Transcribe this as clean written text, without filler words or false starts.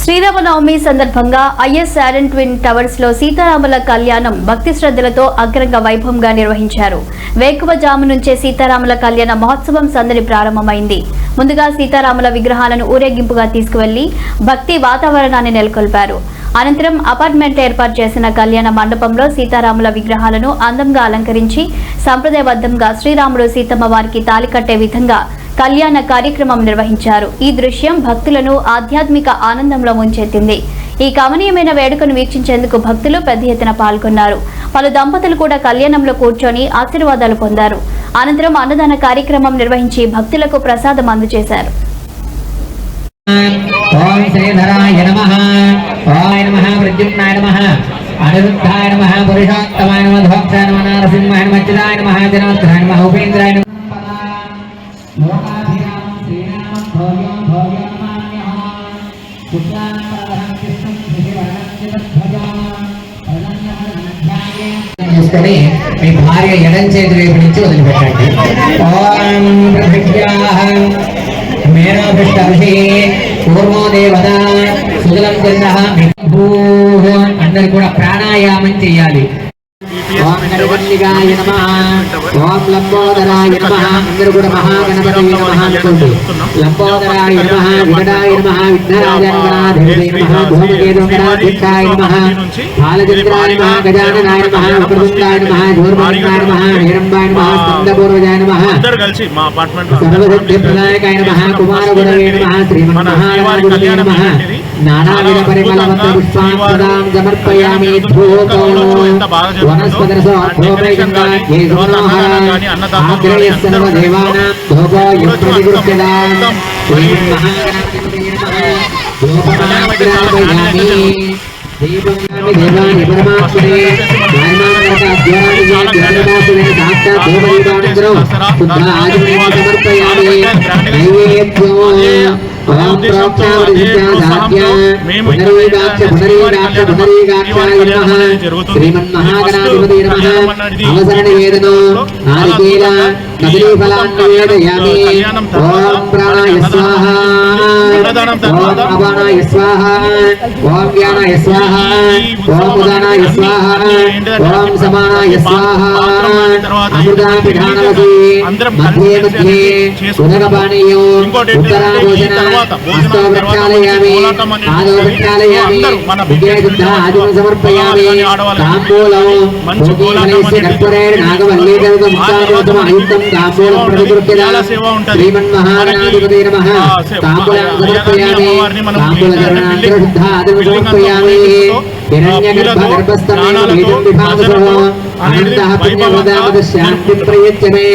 శ్రీరామనవమి సందర్భంగా ఐఎస్ఆర్ఎన్ twin towers లో సీతారాముల కళ్యాణం భక్తి శ్రద్ధలతో అగ్రంగ వైభవంగా నిర్వహించారు. వేకువజాము నుంచే సీతారాముల కళ్యాణ మహోత్సవం సందడి ప్రారంభమైంది. ముందుగా సీతారాముల విగ్రహాలను ఊరేగింపుగా తీసుకువెళ్లి భక్తి వాతావరణాన్ని నెలకొల్పారు. అనంతరం అపార్ట్మెంట్ ఏర్పాటు చేసిన కళ్యాణ మండపంలో సీతారాముల విగ్రహాలను అందంగా అలంకరించి సంప్రదాయబద్ధంగా శ్రీరాముడు సీతమ్మ వారికి తాళి కట్టే విధంగా కళ్యాణ కార్యక్రమం నిర్వహించారు. ఈ దృశ్యం భక్తులను ఆధ్యాత్మిక ఆనందంలో ముంచెత్తింది. ఈ కమనీయమైన వేడుకను వీక్షించేందుకు భక్తులు పెద్ద ఎత్తున పాల్గొన్నారు. పలు దంపతులు కూడా కళ్యాణంలో కూర్చొని ఆశీర్వాదాలు పొందారు. అనంతరం అన్నదాన కార్యక్రమం నిర్వహించి భక్తులకు ప్రసాదం అందజేశారు. ఓం శ్రీధరాయ నమః, ఓం నమః ప్రద్యుమ్నాయ నమః, అనిరుద్ధాయ నమః, పురుషోత్తమాయ నమః, ధోక్షాయ నమః, నరసింహాయ నమః, అచ్యుతాయ నమః, జనోత్తరాయ నమః, ఉపేంద్రాయ నమః. లోకాభిరామం శ్రీరామం భవ్యం భవ్యం మాన్యః, పుత్రాంతరహం కృష్ణం శశివర్ణం జగద్ధ్వజం చేసుకొని మీ భార్య ఎడం చేతి వైపు నుంచి వదిలిపెట్టండి. ఓం పృథివ్యాః మేనోభిష్టర్షి పూర్వో దేవత సుజలం చంద్రః అందరూ కూడా ప్రాణాయామం చేయాలి. ఓం గణపతిగాయ నమః, ఓం లంబోదరాయ నమః, అందరూ కూడా మహాగణపతి నమః అనుకోండి. లంబోదరాయ నమః, వికటాయ నమః, విఘ్నరాజాయ నమః, ధూమకేతుగణాధ్యక్షాయ నమః, బాలచంద్రాయ నమః, గజాననాయ నమః, వక్రతుండాయ నమః, ధూర్మలింగాయ నమః, హేరంబాయ నమః, స్కందపూర్వజాయ నమః, సర్వసిద్ధిప్రదాయకాయ నమః, కుమారగురవే నమః, శ్రీమన్మహాగణాధిపతయే నమః. నానావిధ పరిమళవంత పుష్పాంగదాం సమర్పయామి. ధూపం వనస్పతిరసో అర్థోపేయంగా ఏ సుమనోహర ఆగ్రయ సర్వదేవానాం ధూపో యత్ప్రతిగృహ్యతాం. శ్రీమన్మహాగణాధిపతయే నమః. ధూపమాగ్రాపయామి. దీపంగామి దేవాని పరమాత్మనే ధర్మాంగతాద్యాని జ్ఞానదాసునే సాక్షాత్ దేవదీపానందరం శుద్ధ ఆచమనేన సమర్పయామి. నైవేద్యం ఓం ప్రోక్షావరిసిద్ధ్యాసాధ్య పునరీగాక్ష పునరీగాక్ష పునరీగాక్షాయ నమః. శ్రీమన్మహాగణాధిపతయే నమః. అవసర నివేదనో నారికేల కదలీఫలాన్ నివేదయామి. ఓం ప్రాణాయ స్వాహా, ఓం అపానాయ స్వాహా, ఓం వ్యానాయ స్వాహా, ఓం ఉదానాయ స్వాహా, ఓం సమానాయ స్వాహా. అమృతాపిధానవతి మధ్యే మధ్యే ఉదకపానీయం ఉత్తరాభోజన హస్తో ప్రక్షాళయామి, పాదో ప్రక్షాళయామి, విజయశుద్ధ ఆదివం సమర్పయామి. తాంబూలం భోగీఫలైస్య కర్పూరేణ నాగవల్లీకృతముక్తాదోతమ అయుక్తం తాంబూలం ప్రతిగృహ్యతాం. శ్రీమన్మహాగణాధిపతయే నమః. తాంబూలం సమర్పయామి. తాంబూలచరణాంతర శుద్ధ ఆదివం సమర్పయామి. హిరణ్యగర్భగర్భస్థమే వేదం విభావసో అనంతః పుణ్యవదామద శాంతి ప్రయచ్చమే.